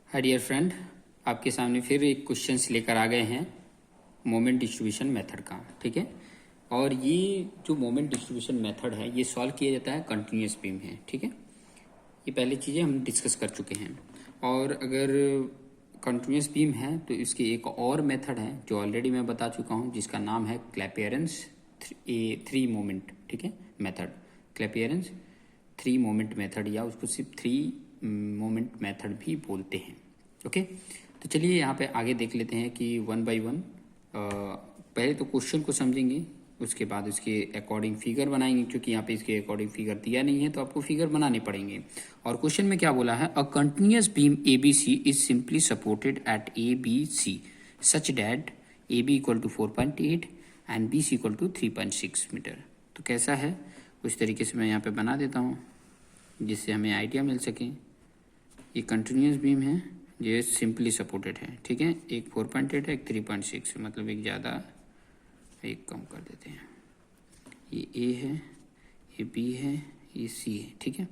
Hi dear friend, आपके सामने फिर एक क्वेश्चंस लेकर आ गए हैं मोमेंट डिस्ट्रीब्यूशन मेथड का। ठीक है, और ये जो मोमेंट डिस्ट्रीब्यूशन मेथड है ये सॉल्व किया जाता है कंटिन्यूस बीम है। ठीक है, ये पहले चीज़ें हम डिस्कस कर चुके हैं। और अगर कंटिन्यूस बीम है तो इसकी एक और मेथड है जो ऑलरेडी मैं बता चुका हूँ, जिसका नाम है क्लैपियरेंस थ्री मोमेंट। ठीक है, मेथड क्लैपियरेंस थ्री मोमेंट मेथड, या उसको सिर्फ थ्री मोमेंट मेथड भी बोलते हैं। ओके, तो चलिए यहाँ पे आगे देख लेते हैं कि वन बाय वन पहले तो क्वेश्चन को समझेंगे, उसके बाद उसके अकॉर्डिंग फिगर बनाएंगे, क्योंकि यहाँ पे इसके अकॉर्डिंग फिगर दिया नहीं है तो आपको फिगर बनाने पड़ेंगे। और क्वेश्चन में क्या बोला है, a continuous beam A B C is simply supported at A B C such that A B equal to 4.8 and B C equal to 3.6 metre. तो कैसा है, उस तरीके से मैं यहाँ पे बना देता हूँ जिससे हमें आइडिया मिल सके। ये कंटिन्यूस बीम है, ये सिंपली सपोर्टेड है। ठीक है, एक 4.8 है, एक 3.6, मतलब एक ज़्यादा एक कम कर देते हैं। ये ए है, ये बी है, ये सी है। ठीक है,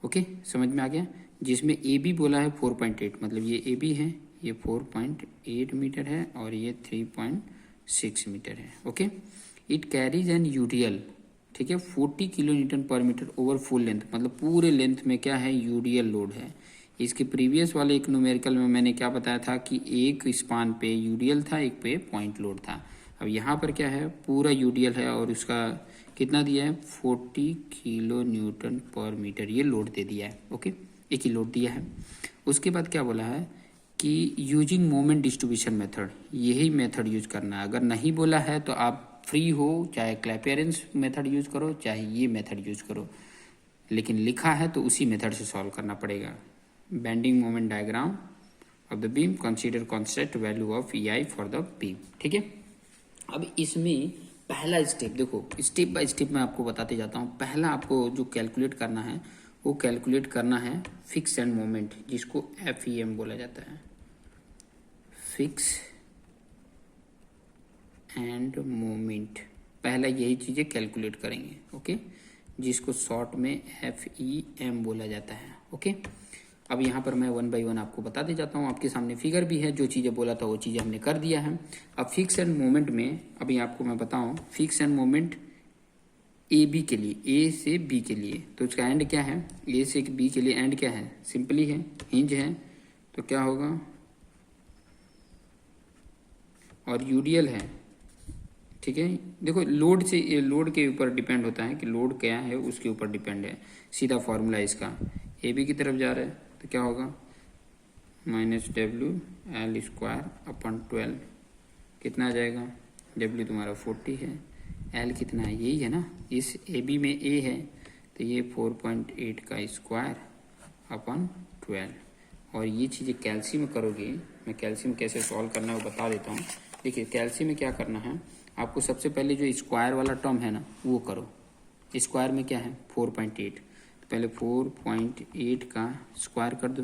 ओके, समझ में आ गया। जिसमें ए बी बोला है 4.8, मतलब ये ए बी है, ये 4.8 मीटर है और ये 3.6 मीटर है। Okay, it carries an UDL, ठीक है, 40 kilo newton per metre over full length, मतलब पूरे लेंथ में क्या है, यूडीएल लोड है। इसके प्रीवियस वाले एक न्यूमेरिकल में मैंने क्या बताया था कि एक स्पान पे यूडीएल था, एक पे पॉइंट लोड था। अब यहाँ पर क्या है, पूरा यूडीएल है और उसका कितना दिया है, 40 किलो न्यूटन पर मीटर ये लोड दे दिया है। ओके, एक ही लोड दिया है। उसके बाद क्या बोला है कि यूजिंग मोमेंट डिस्ट्रीब्यूशन मेथड, यही मेथड यूज करना है। अगर नहीं बोला है तो आप फ्री हो, चाहे क्लैपियरेंस मेथड यूज करो चाहे ये मेथड यूज करो, लेकिन लिखा है तो उसी मेथड से सॉल्व करना पड़ेगा। Bending moment diagram of the beam, consider constant value of E I for the beam. ठीक है, अब इसमें पहला स्टेप देखो, स्टेप बाय स्टेप मैं आपको बताते जाता हूँ। पहला आपको जो कैलकुलेट करना है वो कैलकुलेट करना है फिक्स एंड मोमेंट, जिसको FEM बोला जाता है, फिक्स एंड मोमेंट। पहला यही चीज़ें कैलकुलेट करेंगे। ओके, जिसको शॉर्ट में FEM बोला जाता है। ओके, अब यहाँ पर मैं वन बाय वन आपको बताते जाता हूँ। आपके सामने फिगर भी है, जो चीज़ें बोला था वो चीज़ें हमने कर दिया है। अब फिक्स एंड मोमेंट में अभी आपको मैं बताऊँ, fix end moment A B के लिए, ए से बी के लिए, तो उसका एंड क्या है, ए से बी के लिए एंड क्या है, सिंपली है, हिंज है, तो क्या होगा, और यूडीएल है। ठीक है, देखो लोड से, लोड के ऊपर डिपेंड होता है कि लोड क्या है, उसके ऊपर डिपेंड है। सीधा फॉर्मूला इसका, ए बी की तरफ जा रहा है तो क्या होगा, -WL² कितना आ जाएगा, W तुम्हारा 40 है, L कितना है, यही है ना, इस ए बी में A है तो ये 4.8 का स्क्वायर अपन 12। और ये चीज़ें कैल्शियम करोगे, मैं कैल्शियम कैसे सॉल्व करना है वो बता देता हूँ। देखिए कैल्शियम में क्या करना है आपको, सबसे पहले जो स्क्वायर वाला टर्म है ना वो करो। स्क्वायर में क्या है 4.8, तो पहले 4.8 का स्क्वायर कर दो,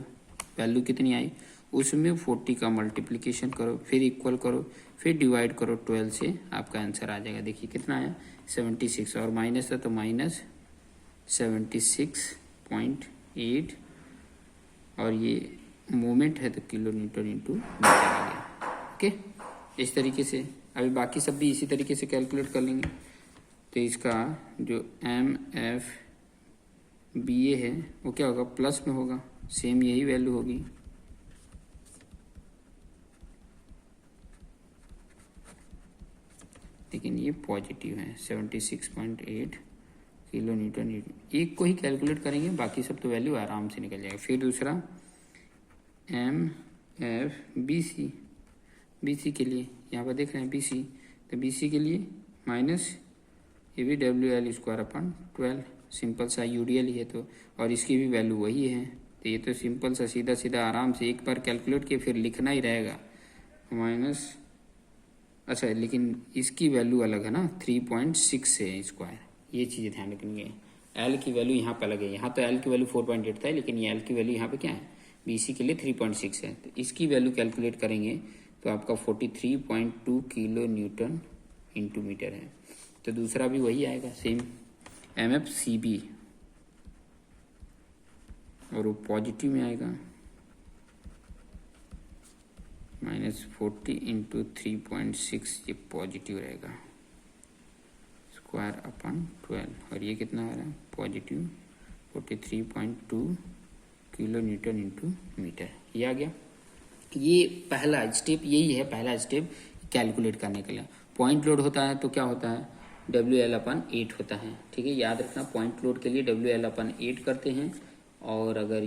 वैल्यू कितनी आई, उसमें 40 का मल्टीप्लिकेशन करो, फिर इक्वल करो, फिर डिवाइड करो 12 से, आपका आंसर आ जाएगा। देखिए कितना आया 76, और माइनस था तो -76.8, और ये मोमेंट है तो किलो न्यूटन इंटू मीटर आ गया। ओके, इस तरीके से अभी बाकी सब भी इसी तरीके से कैलकुलेट कर लेंगे। तो इसका जो MFBA है वो क्या होगा, प्लस में होगा, सेम यही वैल्यू होगी। लेकिन ये पॉजिटिव है, 76.8 किलो न्यूटन। एक को ही कैलकुलेट करेंगे, बाकी सब तो वैल्यू आराम से निकल जाएगा। फिर दूसरा MFBC, BC के लिए यहाँ पर देख रहे हैं BC, तो BC के लिए माइनस ये भी WL²/12, सिंपल सा यूडीएल ही है तो, और इसकी भी वैल्यू वही है, तो ये तो सिंपल सा सीधा सीधा आराम से एक बार कैलकुलेट किए फिर लिखना ही रहेगा माइनस। अच्छा, लेकिन इसकी वैल्यू अलग है ना, 3.6 है स्क्वायर, ये चीज़ें ध्यान रखनी है। एल की वैल्यू यहाँ पर अलग है, यहाँ तो एल की वैल्यू 4.8 था, लेकिन ये एल की वैल्यू यहाँ पे क्या है, BC के लिए 3.6 है, तो इसकी वैल्यू कैलकुलेट करेंगे तो आपका 43.2 किलो न्यूटन इंटू मीटर है। तो दूसरा भी वही आएगा सेम, MFCB, और वो पॉजिटिव में आएगा -40 इंटू 3.6, ये पॉजिटिव रहेगा, स्क्वायर अपॉन 12, और ये कितना आ रहा है positive 43.2 kilo newton into metre. ये आ गया। ये पहला स्टेप, यही है पहला स्टेप कैलकुलेट करने के लिए। पॉइंट लोड होता है तो क्या होता है, WL/8 होता है, ठीक है। याद रखना पॉइंट लोड के लिए WL/8 करते हैं, और अगर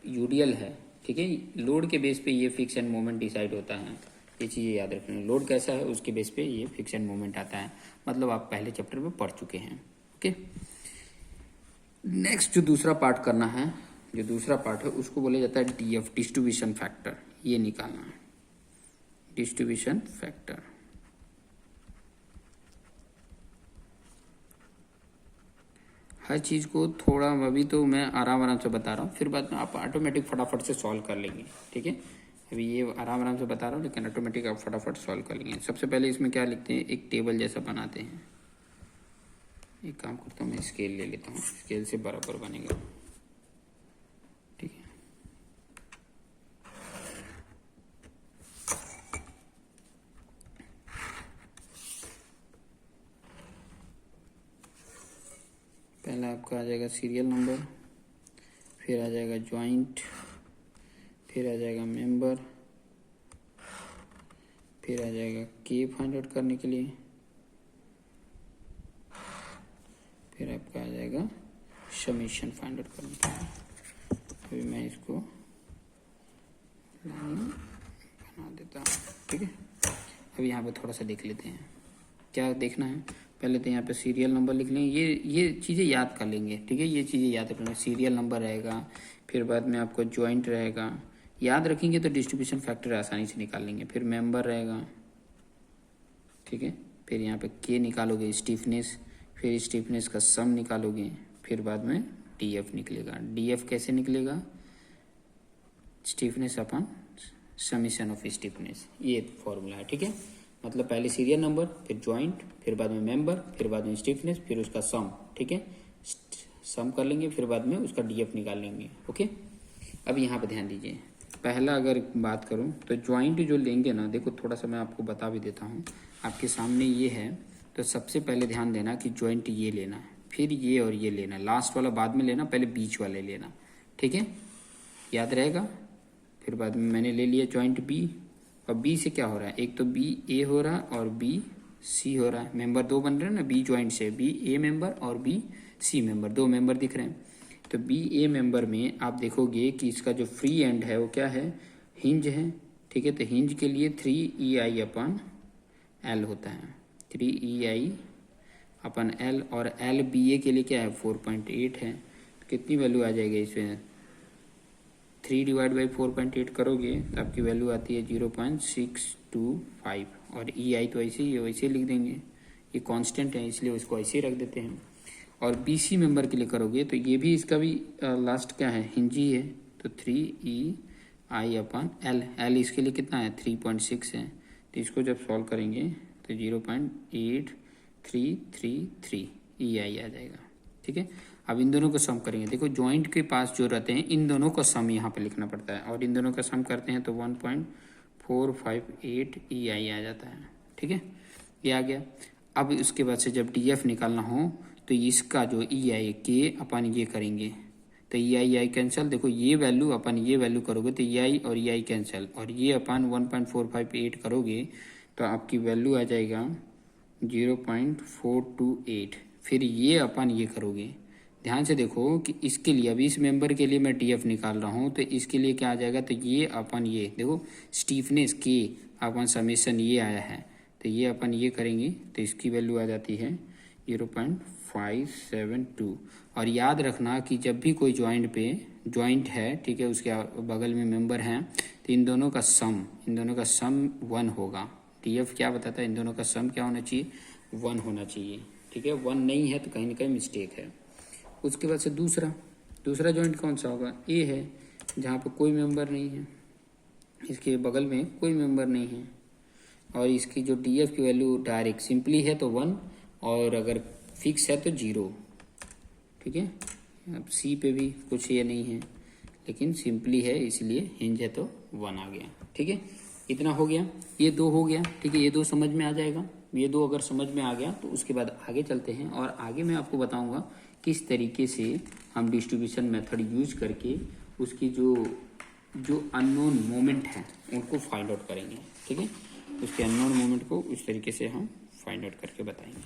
UDL है, ठीक है, लोड के बेस पे ये फिक्स एंड मोमेंट डिसाइड होता है। ये चीज़ें याद रखना, लोड कैसा है उसके बेस पे ये फिक्स एंड मोमेंट आता है, मतलब आप पहले चैप्टर में पढ़ चुके हैं। ओके, नेक्स्ट जो दूसरा पार्ट करना है, जो दूसरा पार्ट है उसको बोला जाता है DF, डिस्ट्रीब्यूशन फैक्टर। ये निकालना है डिस्ट्रीब्यूशन फैक्टर। हर चीज़ को थोड़ा, अभी तो मैं आराम आराम से बता रहा हूँ, फिर बाद में आप ऑटोमेटिक फटाफट से सॉल्व कर लेंगे, ठीक है। अभी ये आराम आराम से बता रहा हूँ, लेकिन ऑटोमेटिक आप फटाफट सॉल्व कर लेंगे। सबसे पहले इसमें क्या लिखते हैं, एक टेबल जैसा बनाते हैं। एक काम करता हूँ, मैं स्केल ले लेता हूँ, स्केल से बराबर बनेगा, ठीक है। पहला आपका आ जाएगा सीरियल नंबर, फिर आ जाएगा जॉइंट, फिर आ जाएगा मेंबर, फिर आ जाएगा के फाइंड आउट करने के लिए, फिर आपका आ जाएगा समीशन फाइंड आउट करने के लिए। अभी मैं इसको लाइन बना देता हूँ, ठीक है। अभी यहाँ पे थोड़ा सा देख लेते हैं क्या देखना है। पहले तो यहाँ पे सीरियल नंबर लिख लेंगे, ये चीज़ें याद कर लेंगे, ठीक है। ये चीज़ें याद रखना, सीरियल नंबर रहेगा, फिर बाद में आपको जॉइंट रहेगा, याद रखेंगे तो डिस्ट्रीब्यूशन फैक्टर आसानी से निकाल लेंगे। फिर मेंबर रहेगा, ठीक है। फिर यहाँ पे के निकालोगे, स्टीफनेस, फिर स्टीफनेस का सम निकालोगे, फिर बाद में DF निकलेगा। DF कैसे निकलेगा, stiffness upon summation of stiffness, ये फॉर्मूला है, ठीक है। मतलब पहले सीरियल नंबर, फिर जॉइंट, फिर बाद में मेंबर, फिर बाद में स्टीफनेस, फिर उसका सम, ठीक है। सम कर लेंगे, फिर बाद में उसका DF निकाल लेंगे, ओके। अब यहाँ पे ध्यान दीजिए, पहला अगर बात करूँ तो जॉइंट जो लेंगे ना, देखो थोड़ा सा मैं आपको बता भी देता हूँ, आपके सामने ये है, तो सबसे पहले ध्यान देना कि जॉइंट ये लेना, फिर ये और ये लेना, लास्ट वाला बाद में लेना, पहले बीच वाले लेना, ठीक है, याद रहेगा। फिर बाद में मैंने ले लिया जॉइंट B, और B से क्या हो रहा है, एक तो BA हो रहा है और BC हो रहा है, मेंबर दो बन रहे हैं ना B जॉइंट से, BA मेंबर और BC मेंबर, दो मेंबर दिख रहे हैं। तो BA मेंबर में आप देखोगे कि इसका जो फ्री एंड है वो क्या है, हिंज है, ठीक है। तो हिंज के लिए 3EI/L होता है, 3EI/L, और LBA के लिए क्या है 4.8 है। तो कितनी वैल्यू आ जाएगी इसमें, 3/4.8 करोगे तो आपकी वैल्यू आती है 0.625, और EI तो ऐसे ही है, वैसे लिख देंगे, ये कांस्टेंट है इसलिए उसको ऐसे ही रख देते हैं। और BC मेंबर के लिए करोगे तो ये भी, इसका भी लास्ट क्या है, हिंजी है, तो 3EI/L, L इसके लिए कितना है 3.6 है, तो इसको जब सॉल्व करेंगे तो 0.8333 EI आ जाएगा, ठीक है। अब इन दोनों को सम करेंगे, देखो जॉइंट के पास जो रहते हैं इन दोनों का सम यहाँ पे लिखना पड़ता है, और इन दोनों का सम करते हैं तो 1.458 EI आ जाता है, ठीक है, ये आ गया। अब उसके बाद से जब DF निकालना हो तो इसका जो EI के अपन ये करेंगे, तो EI कैंसिल, देखो ये वैल्यू अपन ये वैल्यू करोगे तो EI और EI कैंसिल, और ये अपन 1.458 करोगे तो आपकी वैल्यू आ जाएगा 0.428। फिर ये अपन ये करोगे, ध्यान से देखो कि इसके लिए, अभी इस मेंबर के लिए मैं DF निकाल रहा हूँ, तो इसके लिए क्या आ जाएगा, तो ये अपन ये देखो स्टीफनेस के अपन समेशन ये आया है, तो ये अपन ये करेंगे तो इसकी वैल्यू आ जाती है 0.572। और याद रखना कि जब भी कोई जॉइंट है, ठीक है, उसके बगल में मेंबर हैं, तो इन दोनों का सम 1 होगा। DF क्या बताता है, इन दोनों का सम क्या होना चाहिए, 1 होना चाहिए, ठीक है। 1 नहीं है तो कहीं ना कहीं मिस्टेक है। उसके बाद से दूसरा जॉइंट कौन सा होगा, A है, जहाँ पर कोई मेंबर नहीं है, इसके बगल में कोई मेंबर नहीं है, और इसकी जो DF की वैल्यू डायरेक्ट सिंपली है तो 1, और अगर फिक्स है तो 0, ठीक है। अब C पे भी कुछ ये नहीं है, लेकिन सिंपली है इसलिए हिंज है तो 1 आ गया। ठीक है, इतना हो गया, ये 2 हो गया। ठीक है, ये 2 समझ में आ जाएगा। ये 2 अगर समझ में आ गया तो उसके बाद आगे चलते हैं और आगे मैं आपको बताऊंगा किस तरीके से हम डिस्ट्रीब्यूशन मेथड यूज करके उसकी जो अननोन मोमेंट है उनको फाइंड आउट करेंगे। ठीक है, उसके अननोन मोमेंट को उस तरीके से हम फाइंड आउट करके बताएंगे।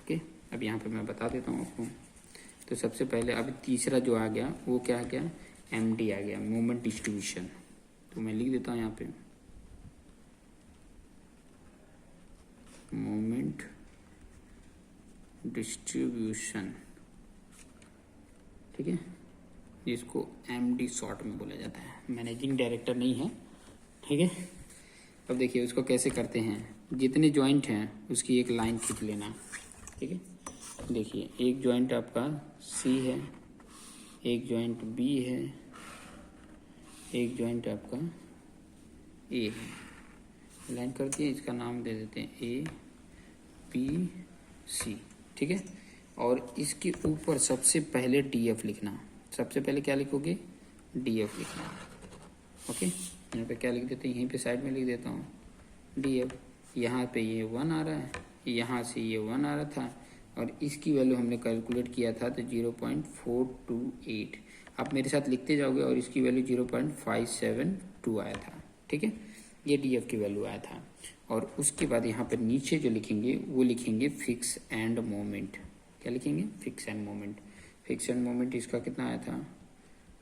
ओके, अब यहाँ पे मैं बता देता हूँ आपको। तो सबसे पहले अब तीसरा जो आ गया वो क्या आ गया, MD आ गया, मोमेंट डिस्ट्रीब्यूशन। तो मैं लिख देता हूँ यहाँ पे मोमेंट डिस्ट्रीब्यूशन। ठीक है, जिसको MD शॉर्ट में बोला जाता है, मैनेजिंग डायरेक्टर नहीं है। ठीक है, अब देखिए उसको कैसे करते हैं। जितने जॉइंट हैं उसकी एक लाइन खींच लेना। ठीक है, देखिए एक जॉइंट आपका C है, एक जॉइंट B है, एक जॉइंट आपका A है। लाइन कर दिए, इसका नाम दे देते हैं ABC। ठीक है, और इसके ऊपर सबसे पहले DF लिखना। सबसे पहले क्या लिखोगे, DF लिखना। ओके, यहाँ पे क्या लिख देते हैं, यहीं पे साइड में लिख देता हूँ DF। यहाँ पे ये 1 आ रहा है, यहाँ से ये 1 आ रहा था और इसकी वैल्यू हमने कैलकुलेट किया था तो 0.428। आप मेरे साथ लिखते जाओगे और इसकी वैल्यू 0.572 आया था। ठीक है, ये DF की वैल्यू आया था। और उसके बाद यहाँ पर नीचे जो लिखेंगे वो लिखेंगे फिक्स एंड मोमेंट। क्या लिखेंगे, fix end moment. Fix end moment इसका कितना आया था,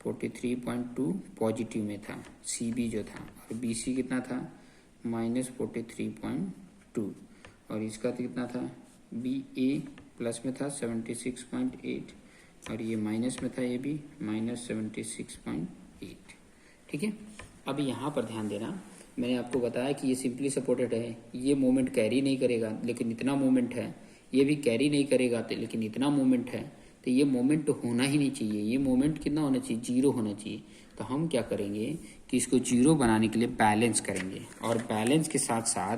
43.2 पॉजिटिव में था, CB जो था, और BC कितना था, -43.2, और इसका कितना था, BA प्लस में था 76.8, और ये माइनस में था, ये भी -76.8। ठीक है, अब यहाँ पर ध्यान देना, मैंने आपको बताया कि ये सिंपली सपोर्टेड है, ये मोमेंट कैरी नहीं करेगा लेकिन इतना मोमेंट है, ये भी कैरी नहीं करेगा तो लेकिन इतना मोमेंट है, तो ये मोमेंट होना ही नहीं चाहिए। ये मोमेंट कितना होना चाहिए, 0 होना चाहिए। तो हम क्या करेंगे कि इसको 0 बनाने के लिए बैलेंस करेंगे, और बैलेंस के साथ साथ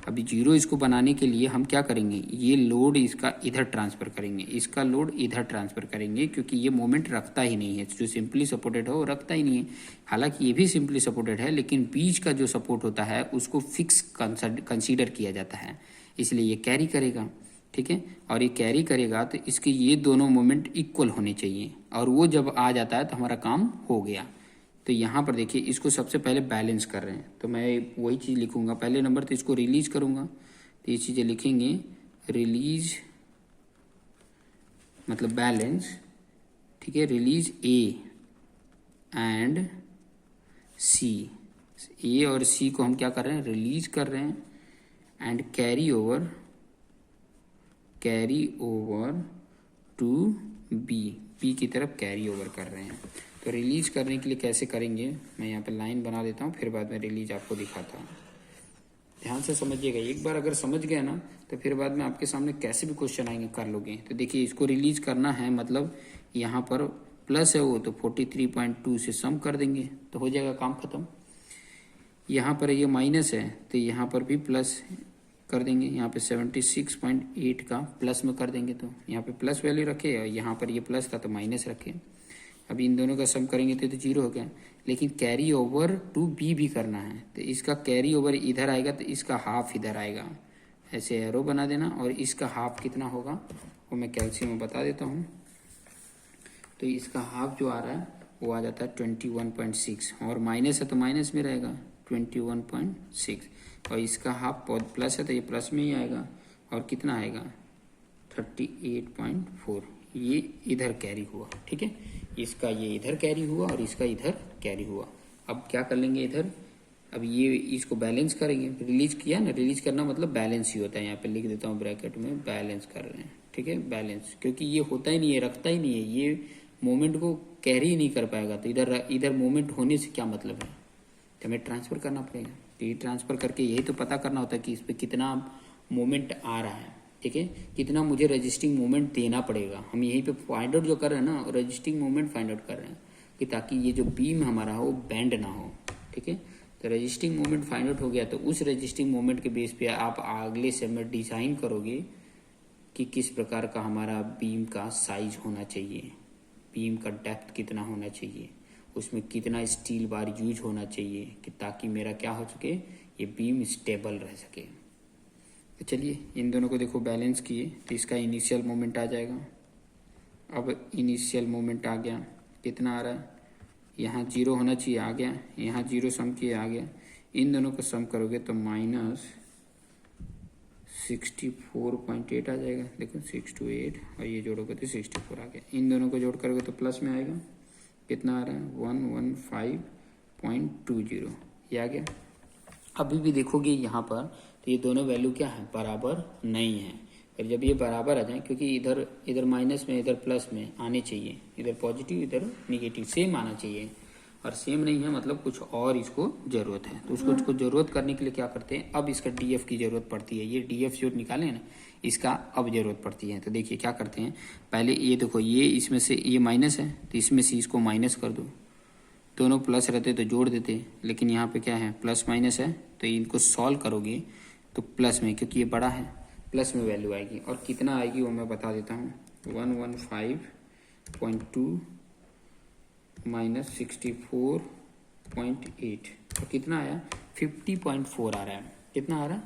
अभी 0 इसको बनाने के लिए हम क्या करेंगे, ये लोड इसका इधर ट्रांसफ़र करेंगे, इसका लोड इधर ट्रांसफ़र करेंगे, क्योंकि ये मोमेंट रखता ही नहीं है। जो सिंपली सपोर्टेड है वो रखता ही नहीं है। हालांकि ये भी सिंपली सपोर्टेड है लेकिन बीच का जो सपोर्ट होता है उसको फिक्स कंसीडर किया जाता है, इसलिए ये कैरी करेगा। ठीक है, और ये कैरी करेगा तो इसके ये दोनों मोमेंट इक्वल होने चाहिए, और वो जब आ जाता है तो हमारा काम हो गया। तो यहाँ पर देखिए इसको सबसे पहले बैलेंस कर रहे हैं, तो मैं वही चीज़ लिखूंगा। पहले नंबर तो इसको रिलीज करूंगा, तो ये चीज़ें लिखेंगे, रिलीज मतलब बैलेंस। ठीक है, release A and C, A और C को हम क्या कर रहे हैं, रिलीज कर रहे हैं, and carry over to B की तरफ कैरी ओवर कर रहे हैं। तो रिलीज करने के लिए कैसे करेंगे, मैं यहाँ पे लाइन बना देता हूँ, फिर बाद में रिलीज आपको दिखाता हूँ। ध्यान से समझिएगा, एक बार अगर समझ गए ना तो फिर बाद में आपके सामने कैसे भी क्वेश्चन आएंगे कर लोगे। तो देखिए इसको रिलीज करना है, मतलब यहाँ पर प्लस है वो, तो 43.2 से सम कर देंगे तो हो जाएगा काम खत्म। यहाँ पर ये माइनस है तो यहाँ पर भी प्लस कर देंगे, यहाँ पे 76.8 का प्लस में कर देंगे, तो यहाँ पे प्लस वैल्यू रखे और यहाँ पर ये प्लस था तो माइनस रखे। अभी इन दोनों का सम करेंगे तो 0 हो गया, लेकिन कैरी ओवर टू B भी करना है, तो इसका कैरी ओवर इधर आएगा तो इसका हाफ इधर आएगा, ऐसे एरो बना देना, और इसका हाफ कितना होगा वो मैं कैल्शियम में बता देता हूँ। तो इसका हाफ जो आ रहा है वो आ जाता है 21.6, और माइनस है तो माइनस में रहेगा 21.6, और इसका हाफ प्लस है तो ये प्लस में ही आएगा, और कितना आएगा 38.4, ये इधर कैरी हुआ। ठीक है, इसका ये इधर कैरी हुआ और इसका इधर कैरी हुआ। अब क्या कर लेंगे इधर, अब ये इसको बैलेंस करेंगे, रिलीज किया ना, रिलीज करना मतलब बैलेंस ही होता है, यहाँ पे लिख देता हूँ ब्रैकेट में, बैलेंस कर रहे हैं। ठीक है, बैलेंस, क्योंकि ये होता ही नहीं है, रखता ही नहीं है, ये मोमेंट को कैरी ही नहीं कर पाएगा, तो इधर मोमेंट होने से क्या मतलब है, तो हमें ट्रांसफर करना पड़ेगा। तो ये ट्रांसफर करके यही तो पता करना होता है कि इस पर कितना मोमेंट आ रहा है। ठीक है, कितना मुझे रजिस्टिंग मोमेंट देना पड़ेगा, हम यहीं पे फाइंड आउट जो कर रहे हैं ना, रजिस्टिंग मोमेंट फाइंड आउट कर रहे हैं, कि ताकि ये जो बीम हमारा हो बैंड ना हो। ठीक है, तो रजिस्टिंग मोमेंट फाइंड आउट हो गया, तो उस रजिस्टिंग मोमेंट के बेस पे आप अगले स्टेप में डिज़ाइन करोगे कि किस प्रकार का हमारा बीम का साइज होना चाहिए, बीम का डेप्थ कितना होना चाहिए, उसमें कितना स्टील बार यूज होना चाहिए कि ताकि मेरा क्या हो सके, ये बीम स्टेबल रह सके। तो चलिए इन दोनों को देखो बैलेंस किए तो इसका इनिशियल मोमेंट आ जाएगा। अब इनिशियल मोमेंट आ गया, कितना आ रहा है, यहाँ 0 होना चाहिए, आ गया, यहाँ 0 सम किए आ गया। इन दोनों को सम करोगे तो -64.8 आ जाएगा। देखो 6 to 8 और ये जोड़ोगे तो 64 आ गया। इन दोनों को जोड़ करोगे तो प्लस में आएगा, कितना आ रहा है 115.20, ये आ गया। अभी भी देखोगे यहाँ पर तो ये दोनों वैल्यू क्या है, बराबर नहीं है। और जब ये बराबर आ जाए, क्योंकि इधर इधर माइनस में इधर प्लस में आने चाहिए, इधर पॉजिटिव इधर निगेटिव सेम आना चाहिए, और सेम नहीं है मतलब कुछ और इसको ज़रूरत है। तो उसको ज़रूरत करने के लिए क्या करते हैं, अब इसका डीएफ की ज़रूरत पड़ती है। ये डीएफ जो निकाले हैं ना, इसका अब ज़रूरत पड़ती है। तो देखिए क्या करते हैं, पहले ये देखो, ये इसमें से ये माइनस है तो इसमें से इसको माइनस कर दो। दोनों प्लस रहते तो जोड़ देते, लेकिन यहाँ पे क्या है, प्लस माइनस है, तो इनको सॉल्व करोगे तो प्लस में, क्योंकि ये बड़ा है, प्लस में वैल्यू आएगी। और कितना आएगी वो मैं बता देता हूँ, 115.2 माइनस 64.8, तो कितना आया 50.4 आ रहा है। कितना आ रहा है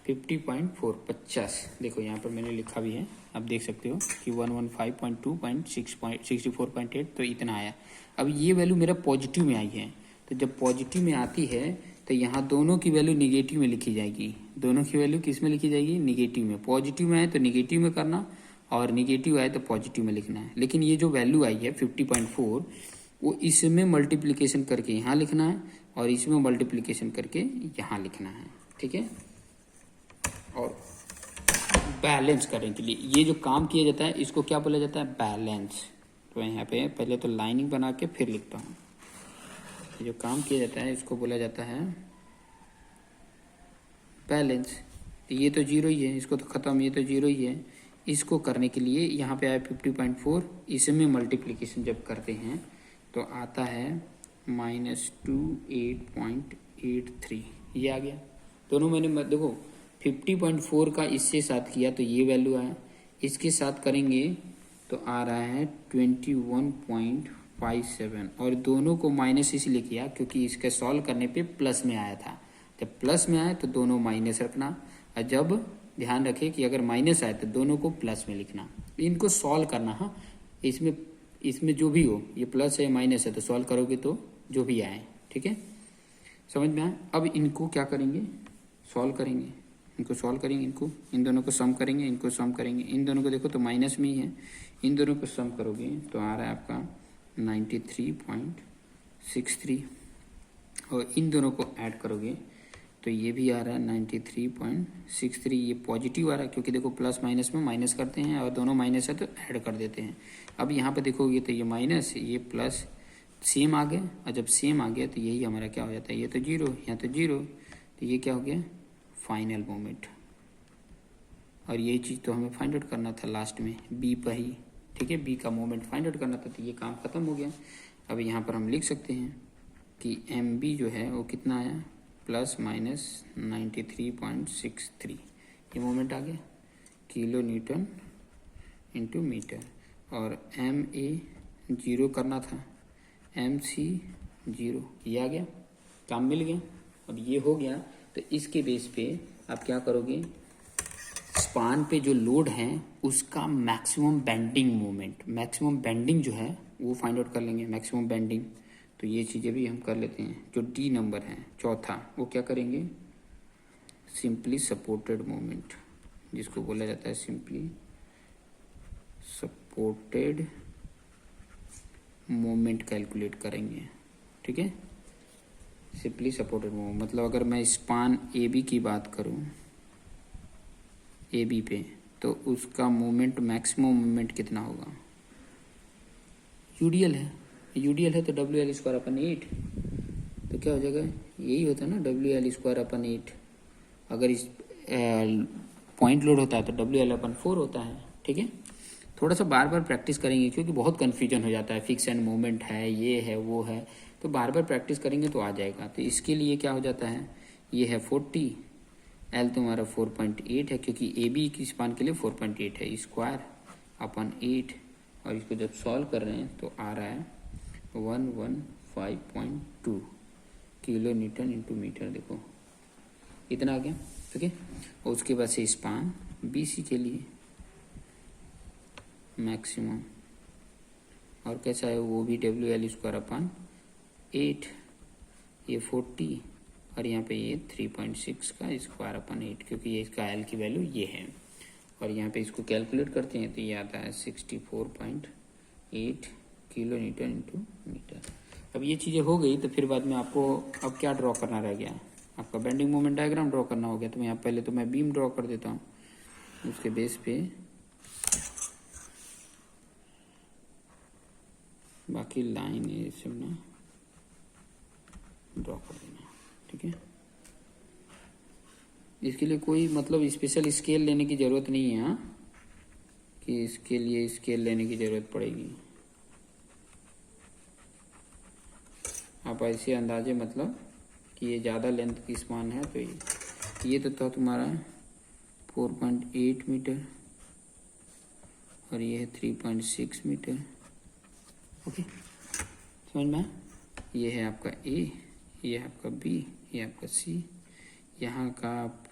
50.4, 50। देखो यहाँ पर मैंने लिखा भी है, आप देख सकते हो कि 115.2.64.8, तो इतना आया। अब ये वैल्यू मेरा पॉजिटिव में आई है, तो जब पॉजिटिव में आती है तो यहाँ दोनों की वैल्यू निगेटिव में लिखी जाएगी। दोनों की वैल्यू किस में लिखी जाएगी, निगेटिव में। पॉजिटिव में आए तो निगेटिव में करना, और निगेटिव आए तो पॉजिटिव में लिखना है। लेकिन ये जो वैल्यू आई है 50.4, वो इसमें मल्टीप्लिकेशन करके यहाँ लिखना है, और इसमें मल्टीप्लिकेशन करके यहाँ लिखना है, ठीक है। और बैलेंस करने के लिए ये जो काम किया जाता है, इसको क्या बोला जाता है, बैलेंस। तो यहाँ पे पहले तो लाइनिंग बना के फिर लिखता हूँ। जो काम किया जाता है इसको बोला जाता है बैलेंस। तो ये तो 0 ही है, इसको तो ख़त्म, ये तो 0 ही है। इसको करने के लिए यहाँ पे आया 50.4, इसमें मल्टीप्लिकेशन जब करते हैं तो आता है -28.83, ये आ गया। दोनों मैंने देखो 50.4 का इससे साथ किया तो ये वैल्यू आया, इसके साथ करेंगे तो आ रहा है 21.57, और दोनों को माइनस इसलिए किया क्योंकि इसके सॉल्व करने पे प्लस में आया था। जब प्लस में आए तो दोनों माइनस रखना, और जब ध्यान रखें कि अगर माइनस आए तो दोनों को प्लस में लिखना। इनको सॉल्व करना, हाँ, इसमें जो भी हो, ये प्लस है माइनस है, तो सॉल्व करोगे तो जो भी आए, ठीक है, समझ में आए। अब इनको क्या करेंगे, सॉल्व करेंगे, इनको सॉल्व करेंगे, इनको इन दोनों को सम करेंगे, इनको सम करेंगे। इन दोनों को देखो तो माइनस में ही है, इन दोनों को सम करोगे तो आ रहा है आपका 93.63, और इन दोनों को ऐड करोगे तो ये भी आ रहा है 93.63। ये पॉजिटिव आ रहा है क्योंकि देखो प्लस माइनस में माइनस करते हैं, और दोनों माइनस है तो ऐड कर देते हैं। अब यहाँ पे देखोगे तो ये माइनस, ये प्लस, सेम आ गया, और जब सेम आ गया तो यही हमारा क्या हो जाता है, ये तो 0, यहाँ तो 0, तो ये क्या हो गया, फाइनल मोमेंट। और ये चीज़ तो हमें फाइंड आउट करना था लास्ट में, बी पर ही, ठीक है, बी का मोमेंट फाइंड आउट करना था, तो ये काम खत्म हो गया। अब यहाँ पर हम लिख सकते हैं कि एम बी जो है वो कितना आया, ±93.63, ये मोमेंट आ गया, किलो न्यूटन इंटू मीटर। और एम ए 0 करना था, एम सी 0, ये आ गया, काम मिल गया। अब ये हो गया तो इसके बेस पे आप क्या करोगे, स्पान पे जो लोड है उसका maximum bending moment, maximum bending जो है वो फाइंड आउट कर लेंगे, मैक्सिमम बेंडिंग। तो ये चीज़ें भी हम कर लेते हैं। जो डी नंबर है चौथा, वो क्या करेंगे, सिंपली सपोर्टेड मोमेंट, जिसको बोला जाता है सिंपली सपोर्टेड मोमेंट कैलकुलेट करेंगे, ठीक है। सिंपली सपोर्टेड मोमेंट मतलब अगर मैं स्पान ए बी की बात करूं, ए बी पे, तो उसका मोमेंट, मैक्सिमम मोमेंट कितना होगा, यूडीएल है, यूडीएल है तो WL²/8, तो क्या हो जाएगा, यही होता है ना WL²/8। अगर इस पॉइंट लोड होता है तो WL/4 होता है, ठीक है। थोड़ा सा बार बार प्रैक्टिस करेंगे क्योंकि बहुत कन्फ्यूजन हो जाता है, फिक्स एंड मोमेंट है, ये है, वो है, तो बार बार प्रैक्टिस करेंगे तो आ जाएगा। तो इसके लिए क्या हो जाता है, ये है 40, एल तुम्हारा 4.8 है, क्योंकि ए बी की स्पान के लिए 4.8 है, (²/8), और इसको जब सॉल्व कर रहे हैं तो आ रहा है 115.2 105.2 किलो न्यूटन इंटू मीटर। देखो इतना आ गया, ठीक है। और उसके बाद से स्पान BC के लिए मैक्सिमम, और कैसा है वो भी WL²/8, ये 40 और यहाँ पे ये 3.6 का (²/8), क्योंकि ये इसका L की वैल्यू ये है। और यहाँ पे इसको कैलकुलेट करते हैं तो ये आता है 64.8 किलो न्यूटन इंटू मीटर। अब ये चीज़ें हो गई तो फिर बाद में आपको अब क्या ड्रॉ करना रह गया, आपका बेंडिंग मोमेंट डायग्राम ड्रॉ करना हो गया। तो यहाँ पहले तो मैं बीम ड्रॉ कर देता हूँ, उसके बेस पे बाकी लाइन ये सब ना ड्रॉ कर देना, ठीक है। इसके लिए कोई मतलब स्पेशल स्केल लेने की ज़रूरत नहीं है, हाँ, कि इसके लिए स्केल लेने की ज़रूरत पड़ेगी। आप ऐसे अंदाजे मतलब कि ये ज़्यादा लेंथ की स्पान है तो ये तो था तुम्हारा 4.8 मीटर और ये है 3.6 मीटर। ओके, समझ में? ये है आपका A, ये है आपका B, ये आपका C। यहाँ का आप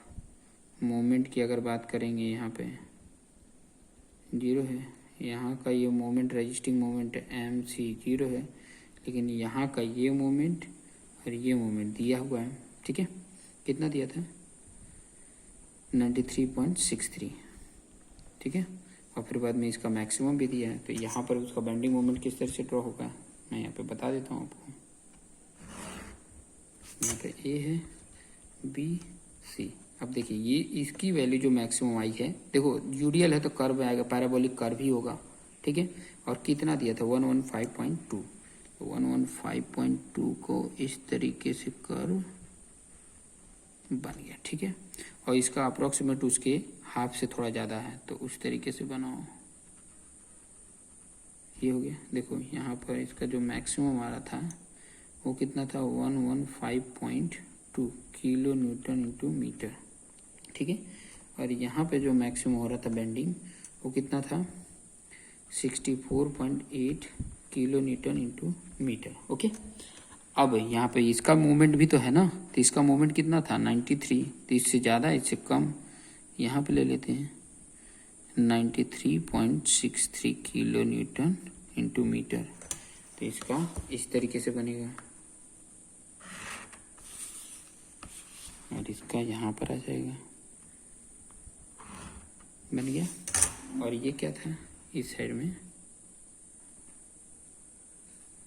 मोमेंट की अगर बात करेंगे यहाँ पे 0 है। यहाँ का ये मोमेंट रेजिस्टिंग मोमेंट MC 0 है, लेकिन यहाँ का ये मोमेंट और ये मोमेंट दिया हुआ है, ठीक है। कितना दिया था? 93.63, ठीक है। और फिर बाद में इसका मैक्सिमम भी दिया है। तो यहाँ पर उसका बेंडिंग मोमेंट किस तरह से ड्रॉ होगा मैं यहाँ पे बता देता हूँ आपको। यहाँ पे A है, B, C। अब देखिए ये इसकी वैल्यू जो मैक्सिमम आई है, देखो यूडियल है तो कर्व आएगा, पैराबोलिक कर्व ही होगा, ठीक है। और कितना दिया था? 115.2। तो 115.2 को इस तरीके से कर्व बन गया, ठीक है। और इसका अप्रोक्सीमेट उसके हाफ से थोड़ा ज़्यादा है, तो उस तरीके से बनाओ। ये हो गया। देखो यहाँ पर इसका जो मैक्सिमम आ रहा था वो कितना था? 115.2 किलो न्यूटन इंटू मीटर, ठीक है। और यहाँ पे जो मैक्सिमम हो रहा था बेंडिंग वो कितना था? 64.8 kilo newton into metre. Okay, अब यहाँ पे इसका मूवमेंट भी तो है ना, तो इसका मूवमेंट कितना था? 93। तो इससे ज़्यादा इससे कम यहाँ पे ले लेते हैं 93.63 किलो न्यूटन इंटू मीटर। तो इसका इस तरीके से बनेगा और इसका यहाँ पर आ जाएगा, बन गया। और ये क्या था? इस साइड में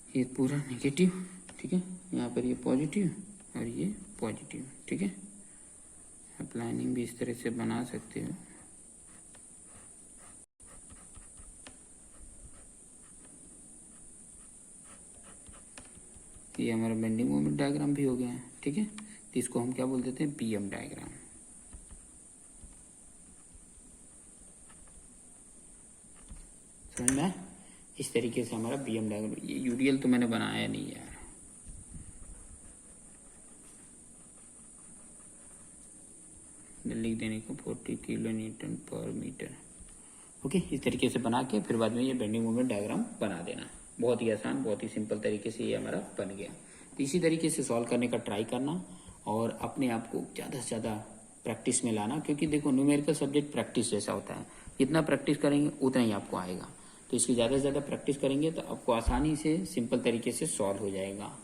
ये पूरा नेगेटिव, ठीक है। यहाँ पर ये पॉजिटिव और ये पॉजिटिव, ठीक है। आप लाइनिंग भी इस तरह से बना सकते हो। ये हमारा बेंडिंग मोमेंट डायग्राम भी हो गया है, ठीक है। तो इसको हम क्या बोल देते हैं? BM diagram. समझ में? इस तरीके से हमारा BM डायग्राम। ये यूडियल तो मैंने बनाया नहीं यार, लिख देने को 40 kilo newton per metre. Okay, इस तरीके से बना के फिर बाद में ये बेंडिंग मोमेंट डायग्राम बना देना। बहुत ही आसान, बहुत ही सिंपल तरीके से ये हमारा बन गया। तो इसी तरीके से सॉल्व करने का ट्राई करना और अपने आप को ज़्यादा से ज़्यादा प्रैक्टिस में लाना, क्योंकि देखो न्यूमेरिकल सब्जेक्ट प्रैक्टिस जैसा होता है। जितना प्रैक्टिस करेंगे उतना ही आपको आएगा। तो इसकी ज़्यादा से ज़्यादा प्रैक्टिस करेंगे तो आपको आसानी से सिंपल तरीके से सॉल्व हो जाएगा।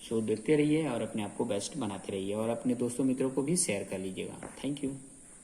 सो देखते रहिए और अपने आप को बेस्ट बनाते रहिए और अपने दोस्तों मित्रों को भी शेयर कर लीजिएगा। Thank you.